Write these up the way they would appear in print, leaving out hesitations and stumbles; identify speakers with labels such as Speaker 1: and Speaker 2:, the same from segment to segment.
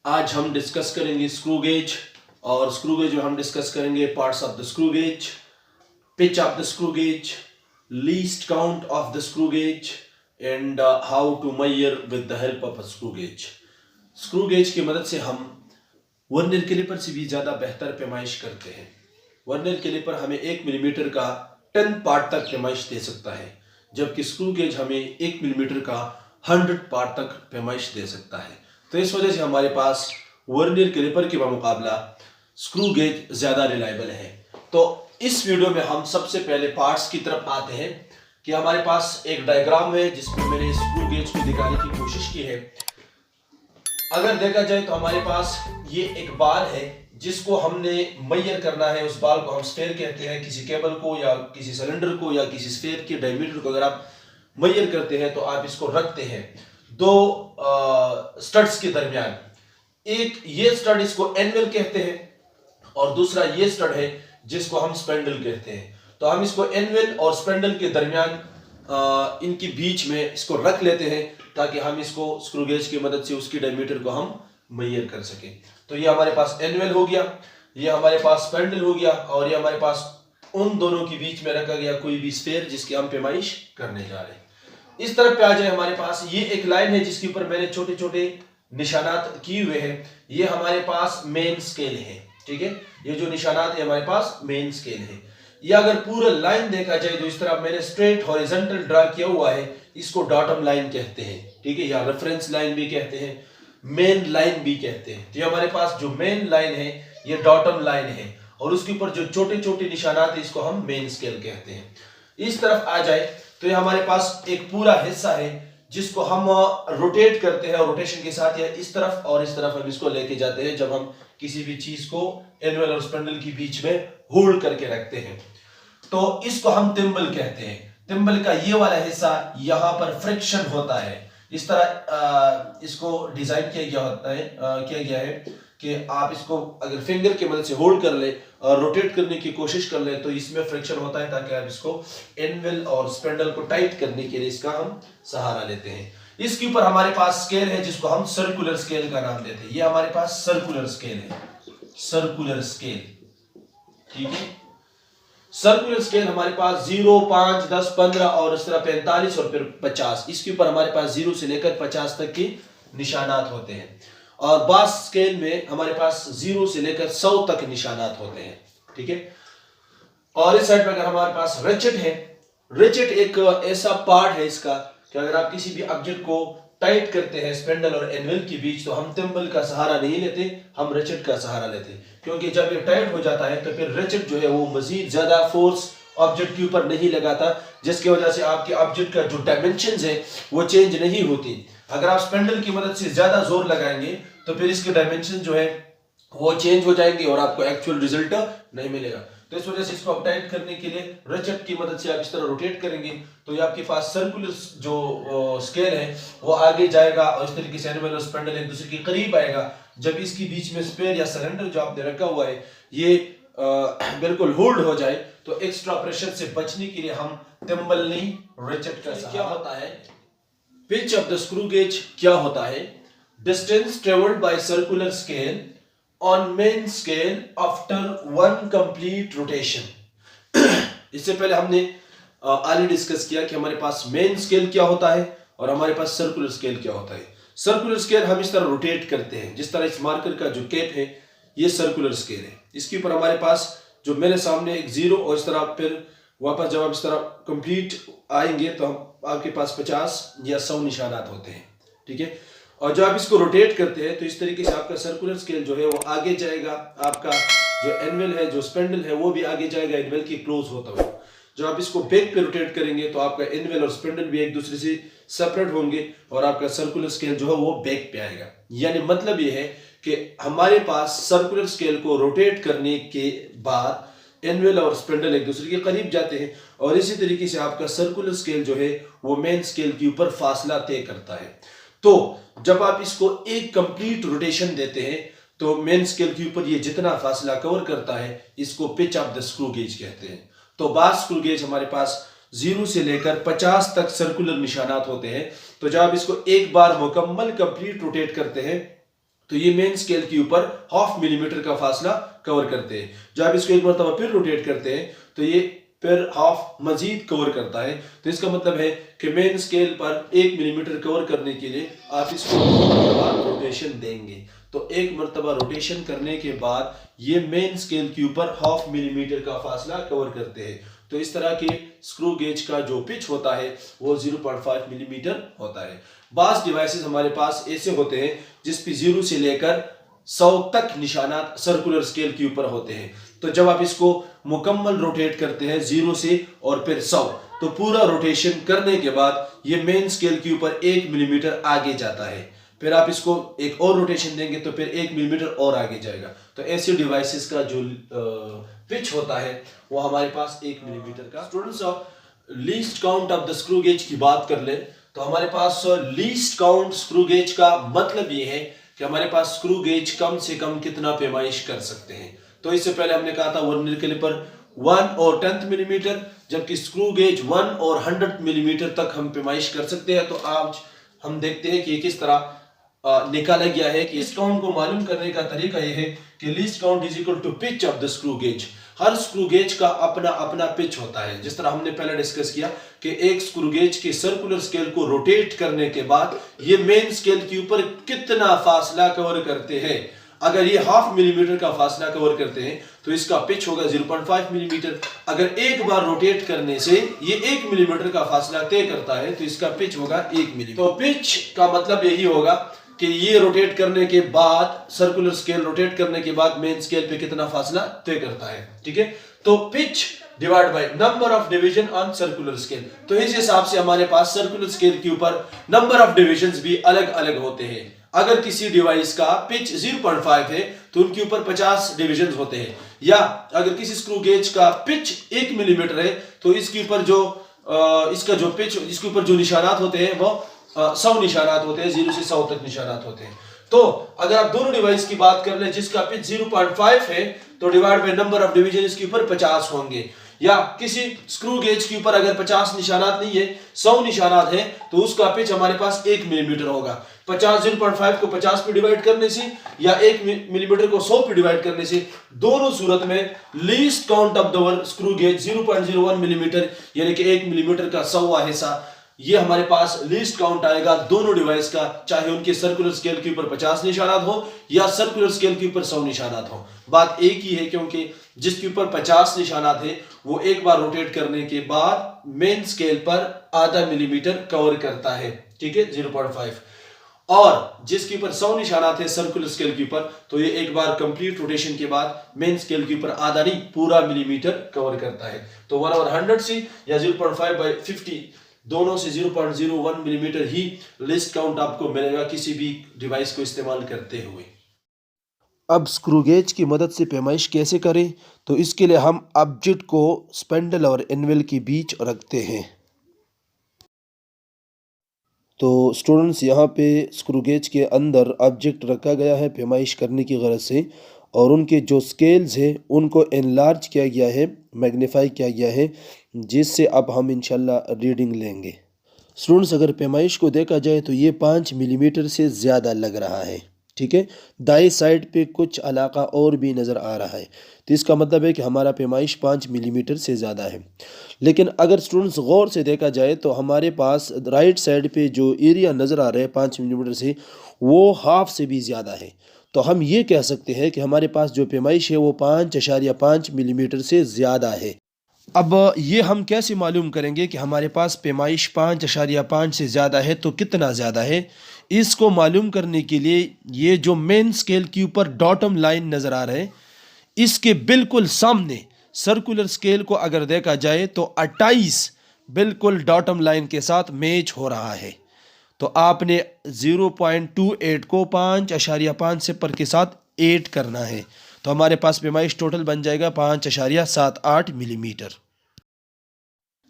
Speaker 1: आज हम डिस्कस करेंगे स्क्रू गेज। और स्क्रू गेज में हम डिस्कस करेंगे parts of the screw gauge, pitch of the screw gauge, least count of the screw gauge and how to measure with the help of a screw gauge. Screw gauge की मदद से हम vernier caliper से भी ज्यादा बेहतर पैमाइश करते हैं। वर्नियर कैलिपर हमें 1 मिलीमीटर का 10 पार्ट तक पैमाइश दे सकता है, जबकि स्क्रू गेज हमें 1 मिलीमीटर का 100 पार्ट तक पैमाइश दे सकता है। तो इस वजह से हमारे पास वर्नियर कैलिपर के मुकाबला स्क्रू गेज ज्यादा रिलायबल है। तो इस वीडियो में हम सबसे पहले पार्ट्स की तरफ आते हैं कि हमारे पास एक डायग्राम है जिसमें मैंने स्क्रू गेज को दिखाने की कोशिश की है। अगर देखा जाए तो हमारे पास ये एक बाल है जिसको हमने मेजर करना है। उस बाल को हम स्फेयर कहते हैं। किसी केबल को या किसी सिलेंडर को या किसी स्फेयर के डायमीटर को अगर आप मेजर करते हैं तो आप इसको रखते हैं दो स्टड्स के दरमियान। एक ये स्टड इसको एनवेल कहते हैं और दूसरा ये स्टड है जिसको हम स्पेंडल कहते हैं। तो हम इसको एनवेल और स्पेंडल के दरमियान इनके बीच में इसको रख लेते हैं ताकि हम इसको स्क्रू गेज की मदद से उसकी डायमीटर को हम मेजर कर सकें। तो ये हमारे पास एनवेल हो गया, ये हमारे पास स्पेंडल हो गया और ये हमारे पास उन दोनों के बीच में रखा गया कोई भी स्फेयर जिसकी हम पैमाइश करने जा रहे हैं। इस तरफ पे आ जाए, हमारे पास ये एक लाइन है जिसके ऊपर मैंने छोटे छोटे निशानात किए हुए हैं। ये हमारे पास मेन स्केल है, ठीक है। ये जो निशानात है हमारे पास मेन स्केल है। ये अगर पूरा लाइन देखा जाए तो इस तरह मैंने स्ट्रेट हॉरिजॉन्टल ड्रा किया हुआ है, इसको डॉटम लाइन कहते हैं, ठीक है, या रेफरेंस लाइन भी कहते हैं, मेन लाइन भी कहते हैं। तो ये हमारे पास जो मेन लाइन है ये डॉटम लाइन है और उसके ऊपर जो छोटे छोटे निशानात है इसको हम मेन स्केल कहते हैं। इस तरफ आ जाए तो ये हमारे पास एक पूरा हिस्सा है जिसको हम रोटेट करते हैं और रोटेशन के साथ या इस तरफ और इस तरफ हम इसको लेके जाते हैं जब हम किसी भी चीज को एनवेल और स्पेंडल के बीच में होल्ड करके रखते हैं। तो इसको हम थिम्बल कहते हैं। थिम्बल का ये वाला हिस्सा यहाँ पर फ्रिक्शन होता है। इस तरह इसको डिजाइन किया गया है कि आप इसको अगर फिंगर की मदद से होल्ड कर ले और रोटेट करने की कोशिश कर ले तो इसमें फ्रिक्शन होता है ताकि आप इसको एनवेल और स्पेंडल को टाइट करने के लिए इसका हम सहारा लेते हैं। इसके ऊपर हमारे पास स्केल है जिसको हम सर्कुलर स्केल का नाम देते हैं। ये हमारे पास सर्कुलर स्केल है, सर्कुलर स्केल, ठीक है। सर्कुलर स्केल हमारे पास 0, 5, 10, 15 और इस तरह 45 और फिर 50। इसके ऊपर हमारे पास 0 से लेकर 50 तक के निशानात होते हैं और बास स्केल में हमारे पास 0 से लेकर 100 तक निशानात होते हैं, ठीक है। और इस साइड पर अगर हमारे पास रेचेट है, रेचेट एक ऐसा पार्ट है इसका कि अगर आप किसी भी ऑब्जेक्ट को टाइट करते हैं स्पेंडल और एनवेल के बीच तो हम थिम्बल का सहारा नहीं लेते, हम रेचेट का सहारा लेते हैं। क्योंकि जब ये टाइट हो जाता है तो फिर रेचेट जो है वो मजीद ज्यादा फोर्स ऑब्जेक्ट के ऊपर नहीं लगाता, जिसकी वजह से आपके ऑब्जेक्ट का जो डायमेंशंस है वो चेंज नहीं होती। अगर आप स्पेंडल की मदद से ज्यादा जोर लगाएंगे तो फिर इसके डायमेंशन जो है वो चेंज हो जाएंगे और आपको एक्चुअल रिजल्ट नहीं मिलेगा। तो इस वजह से इसको आप टाइट करने के लिए रेचेट की मदद से आप इस तरह रोटेट करेंगे तो ये आपके पास सर्कुलर जो स्केल है वो आगे जाएगा और इस तरीके से एनवेल और स्पेंडल एक दूसरे के करीब आएगा। जब इसके बीच में स्पेयर या सिलेंडर जो आपने रखा हुआ है ये बिल्कुल होल्ड हो जाए तो एक्स्ट्रा प्रेशर से बचने के लिए हम थिम्बल नहीं रेचेट का क्या होता है। Pitch of the screw gauge क्या होता है? Distance travelled by circular scale on main scale after one complete rotation। इससे पहले हमने ऑलरेडी डिस्कस किया कि हमारे पास मेन स्केल क्या होता है और हमारे पास सर्कुलर स्केल क्या होता है। सर्कुलर स्केल हम इस तरह रोटेट करते हैं, जिस तरह इस मार्कर का जो कैप है ये सर्कुलर स्केल है। इसके ऊपर हमारे पास जो मेरे सामने एक 0 और इस तरह फिर वापस जब आप इस तरह कंप्लीट आएंगे तो हम आपके पास 50 या 100 निशानात होते हैं, ठीक है। और जब आप इसको रोटेट करते हैं तो इस तरीके से आपका सर्कुलर स्केल जो है वो आगे जाएगा, आपका जो एनवेल है जो स्पेंडल है वो भी आगे जाएगा एनवेल के क्लोज होता हुआ। जब आप इसको बैक पे रोटेट करेंगे तो आपका एनवेल और स्पेंडल भी एक दूसरे से सेपरेट होंगे और आपका सर्कुलर स्केल जो है वो बैक पे आएगा। यानी मतलब ये है कि हमारे पास सर्कुलर स्केल को रोटेट करने के बाद एनवेल और स्पेंडल एक दूसरे के करीब जाते हैं और इसी तरीके से आपका सर्कुलर स्केल जो है वो मेन स्केल के ऊपर फासला तय करता है। तो जब आप इसको एक कंप्लीट रोटेशन देते हैं तो मेन स्केल के ऊपर ये जितना फासला कवर करता है इसको pitch of the screw gauge कहते हैं। तो बास स्क्रू गेज हमारे पास 0 से लेकर 50 तक सर्कुलर निशानात होते हैं। तो जब आप इसको एक बार मुकम्मल कंप्लीट रोटेट करते हैं तो ये मेन स्केल के ऊपर 0.5 मिलीमीटर का फासला कवर करते हैं। जब आप इसको एक मरतबा फिर रोटेट करते हैं तो ये फिर हाफ मजीद कवर करता है। तो इसका मतलब है कि मेन स्केल पर 1 मिलीमीटर कवर करने के लिए आप इसको 2 मरतबा रोटेशन देंगे। तो एक मरतबा रोटेशन करने के बाद ये मेन स्केल के ऊपर 0.5 मिलीमीटर का फासला कवर करते हैं। तो इस तरह के स्क्रू गेज का जो पिच होता है वो 0.5 मिलीमीटर होता है। बास डिवाइसेस हमारे पास ऐसे होते हैं जिस पे 0 से लेकर 100 तक निशानात सर्कुलर स्केल के ऊपर होते हैं। तो जब आप इसको मुकम्मल रोटेट करते हैं 0 से और फिर 100, तो पूरा रोटेशन करने के बाद ये मेन स्केल के ऊपर 1 मिलीमीटर आगे जाता है। फिर आप इसको एक और रोटेशन देंगे तो फिर 1 मिलीमीटर और आगे जाएगा। तो ऐसे डिवाइसेस का जो पिच होता है वो हमारे पास 1 मिलीमीटर का। Students, least count of the screw gauge की बात कर ले तो हमारे पास लीस्ट काउंट स्क्रू गेज का मतलब ये है कि हमारे पास स्क्रू गेज कम से कम कितना पैमाइश कर सकते हैं। तो इससे पहले हमने कहा था वर्नियर कैलिपर 1 और 10 मिलीमीटर, जबकि स्क्रू गेज 1 और 100 मिलीमीटर तक हम पैमाइश कर सकते हैं। तो आज हम देखते हैं कि किस तरह निकाला गया है कि इस काउंट को मालूम करने का तरीका यह है कि least count is equal to pitch of the screw gauge. हर स्क्रू गेज का अपना अपना पिच होता है। जिस तरह हमने पहले डिस्कस किया कि एक स्क्रू गेज के सर्कुलर स्केल को रोटेट करने के बाद ये मेन स्केल के ऊपर कितना फासला कवर करते हैं। अगर ये 0.5 मिलीमीटर का फासला कवर करते हैं तो इसका पिच होगा 0.5 मिलीमीटर। अगर एक बार रोटेट करने से ये 1 मिलीमीटर का फासला तय करता है तो इसका पिच होगा 1 मिलीमीटर। तो पिच का मतलब यही होगा कि ये रोटेट करने के बाद, सर्कुलर स्केल रोटेट करने के बाद मेन स्केल पे कितना फासला तय करता है। ठीक है, तो pitch divide by number of division on circular scale. तो इस हिसाब से हमारे पास सर्कुलर स्केल के ऊपर नंबर ऑफ डिविजन्स भी अलग अलग होते हैं। अगर किसी डिवाइस का पिच 0.5 है तो उनके ऊपर 50 डिविजन्स होते हैं, या अगर किसी स्क्रू गेज का पिच 1 मिलीमीटर है तो इसके ऊपर जो इसका जो पिच, इसके ऊपर जो निशानात होते हैं वो 100 निशानात होते हैं, 0 से 100 तक निशानात होते हैं। तो अगर आप दोनों डिवाइस की बात कर ले जिसका पिच 0.5 है तो divide by number of division इसके ऊपर 50 होंगे। या किसी स्क्रू गेज के ऊपर अगर 50 निशानात नहीं है, 100 निशानात है, तो उसका पिच हमारे पास 1 मिलीमीटर होगा। 0.5 को 50 पे डिवाइड करने से या 1 मिलीमीटर को 100 पे डिवाइड करने से, दोनों सूरत में least count of the screw gauge 0.01 millimetre यानी कि 1 मिलीमीटर का 100वां हिस्सा, ये हमारे पास लीस्ट काउंट आएगा दोनों डिवाइस का, चाहे उनके सर्कुलर स्केल के ऊपर 50 निशानात हो या सर्कुलर स्केल के ऊपर 100 निशानात हो। बात एक ही है, क्योंकि जिसके ऊपर 50 निशानात है वो एक बार रोटेट करने के बाद मेन स्केल पर आधा मिलीमीटर कवर करता है। ठीक है, 0.5। और जिसके ऊपर 100 निशानात है सर्कुलर स्केल के ऊपर, तो ये एक बार कंप्लीट रोटेशन के बाद मेन स्केल के ऊपर आधा नहीं पूरा मिलीमीटर कवर करता है। तो 1/100 से या 0.5/50 दोनों से 0.01 मिलीमीटर ही लिस्ट काउंट आपको मिलेगा किसी भी डिवाइस को इस्तेमाल करते हुए।
Speaker 2: अब स्क्रू गेज की मदद से पैमाइश कैसे करें, तो इसके लिए हम ऑब्जेक्ट को स्पेंडल और एनवेल के बीच रखते हैं। तो स्टूडेंट्स, यहाँ पे स्क्रू गेज के अंदर ऑब्जेक्ट रखा गया है पैमाइश करने की गरज से, और उनके जो स्केल्स हैं उनको एनलार्ज किया गया है, मैग्नीफाई किया गया है, जिससे अब हम इंशाल्लाह रीडिंग लेंगे। स्टूडेंट्स, अगर पैमाइश को देखा जाए तो ये 5 मिलीमीटर से ज़्यादा लग रहा है। ठीक है, दाएं साइड पे कुछ इलाका और भी नज़र आ रहा है, तो इसका मतलब है कि हमारा पैमाइश 5 मिलीमीटर से ज़्यादा है। लेकिन अगर स्टूडेंट्स गौर से देखा जाए तो हमारे पास राइट साइड पे जो एरिया नज़र आ रहा है 5 मिलीमीटर से, वो हाफ से भी ज़्यादा है। तो हम ये कह सकते हैं कि हमारे पास जो पैमाइश है वो 5.5 मिलीमीटर से ज़्यादा है। अब ये हम कैसे मालूम करेंगे कि हमारे पास पैमाइश 5.5 से ज़्यादा है तो कितना ज़्यादा है? इसको मालूम करने के लिए ये जो मेन स्केल के ऊपर डॉटम लाइन नज़र आ रहा है, इसके बिल्कुल सामने सर्कुलर स्केल को अगर देखा जाए तो 28 बिल्कुल डॉटम लाइन के साथ मैच हो रहा है। तो आपने 0.28 को 5.5 से पर के साथ 8 करना है, तो हमारे पास पैमाइश टोटल बन जाएगा 5.78 मिलीमीटर।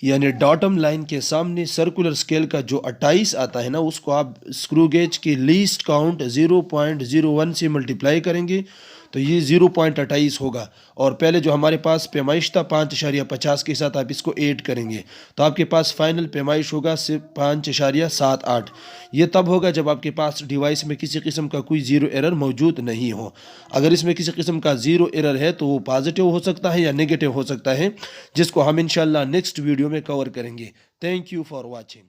Speaker 2: यानी डॉटम लाइन के सामने सर्कुलर स्केल का जो 28 आता है ना, उसको आप स्क्रू गेज की लीस्ट काउंट 0.01 से मल्टीप्लाई करेंगे तो ये 0.28 होगा। और पहले जो हमारे पास पैमाइश था 5.50 के साथ आप इसको ऐड करेंगे तो आपके पास फाइनल पैमाइश होगा सिर्फ 5.78। ये तब होगा जब आपके पास डिवाइस में किसी किस्म का कोई ज़ीरो एरर मौजूद नहीं हो। अगर इसमें किसी किस्म का ज़ीरो एरर है तो वो पॉजिटिव हो सकता है या नेगेटिव हो सकता है, जिसको हम इंशाल्लाह नेक्स्ट वीडियो में कवर करेंगे। Thank you for watching.